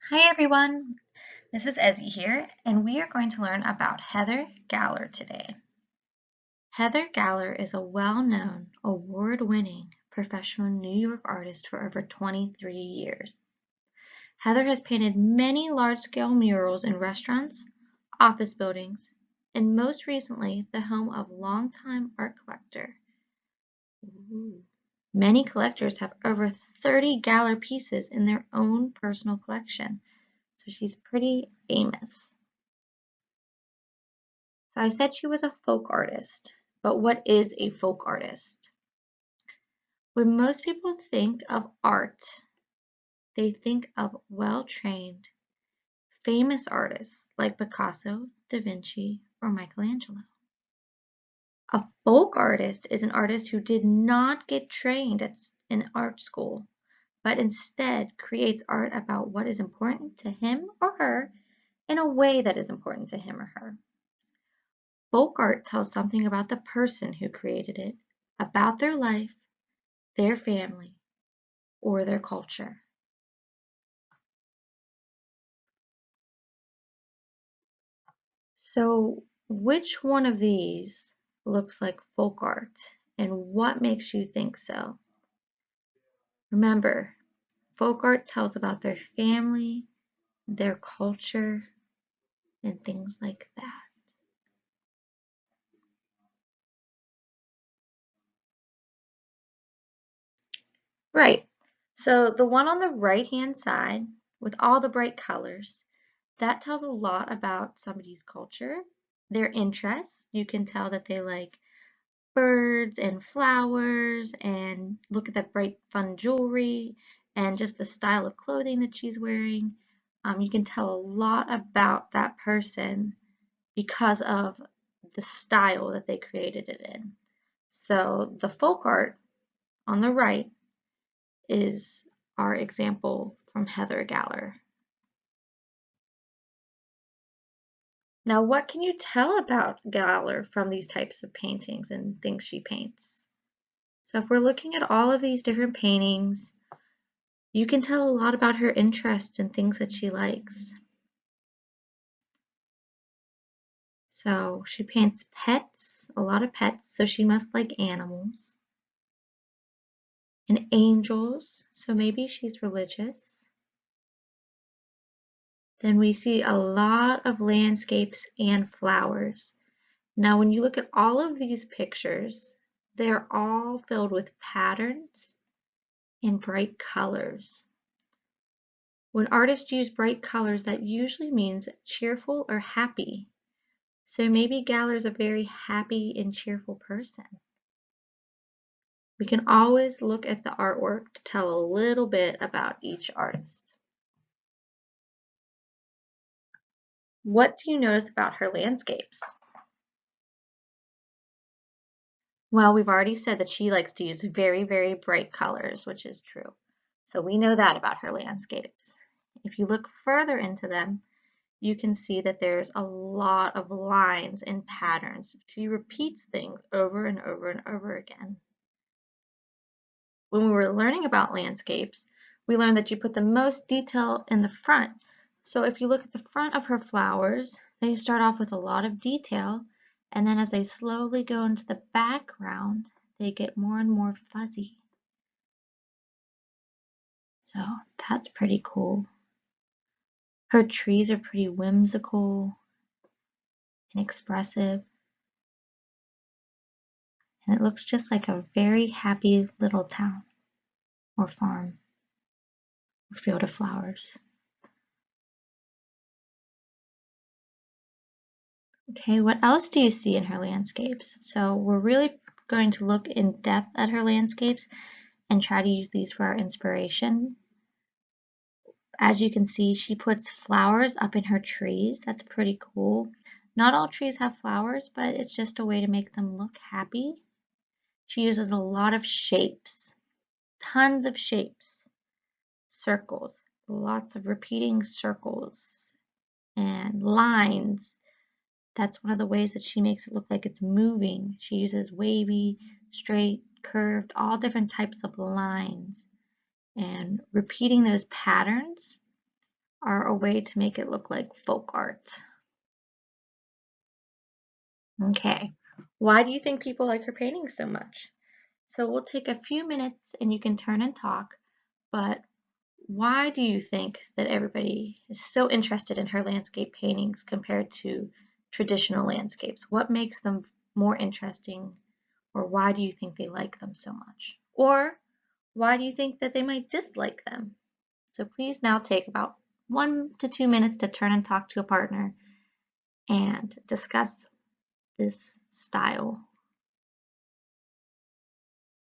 Hi everyone, this is Ezzy here, and we are going to learn about Heather Galler today. Heather Galler is a well-known, award-winning professional New York artist for over 23 years. Heather has painted many large-scale murals in restaurants, office buildings, and most recently the home of longtime art collector. Many collectors have over 30 Galler pieces in their own personal collection. So she's pretty famous. So I said she was a folk artist, but what is a folk artist? When most people think of art, they think of well-trained, famous artists like Picasso, Da Vinci, or Michelangelo. A folk artist is an artist who did not get trained in art school, but instead creates art about what is important to him or her in a way that is important to him or her. Folk art tells something about the person who created it, about their life, their family, or their culture. So, which one of these looks like folk art, and what makes you think so? Remember, folk art tells about their family, their culture, and things like that. Right. So the one on the right-hand side with all the bright colors, that tells a lot about somebody's culture, their interests. You can tell that they like birds and flowers and look at the bright fun jewelry and just the style of clothing that she's wearing. You can tell a lot about that person because of the style that they created it in. So the folk art on the right is our example from Heather Galler. Now, what can you tell about Galler from these types of paintings and things she paints? So if we're looking at all of these different paintings, you can tell a lot about her interests and things that she likes. So she paints pets, a lot of pets, so she must like animals. And angels, so maybe she's religious. Then we see a lot of landscapes and flowers. Now, when you look at all of these pictures, they're all filled with patterns and bright colors. When artists use bright colors, that usually means cheerful or happy. So maybe Galler's a very happy and cheerful person. We can always look at the artwork to tell a little bit about each artist. What do you notice about her landscapes? Well, we've already said that she likes to use very, very bright colors, which is true. So we know that about her landscapes. If you look further into them, you can see that there's a lot of lines and patterns. She repeats things over and over and over again. When we were learning about landscapes, we learned that you put the most detail in the front. So if you look at the front of her flowers, they start off with a lot of detail, and then as they slowly go into the background, they get more and more fuzzy. So that's pretty cool. Her trees are pretty whimsical and expressive. And it looks just like a very happy little town or farm or field of flowers. Okay, what else do you see in her landscapes? So we're really going to look in depth at her landscapes and try to use these for our inspiration. As you can see, she puts flowers up in her trees. That's pretty cool. Not all trees have flowers, but it's just a way to make them look happy. She uses a lot of shapes, tons of shapes, circles, lots of repeating circles and lines. That's one of the ways that she makes it look like it's moving. She uses wavy, straight, curved, all different types of lines. And repeating those patterns are a way to make it look like folk art. Okay, why do you think people like her paintings so much? So we'll take a few minutes and you can turn and talk, but why do you think that everybody is so interested in her landscape paintings compared to traditional landscapes? What makes them more interesting, or why do you think they like them so much? Or why do you think that they might dislike them? So please now take about 1 to 2 minutes to turn and talk to a partner and discuss this style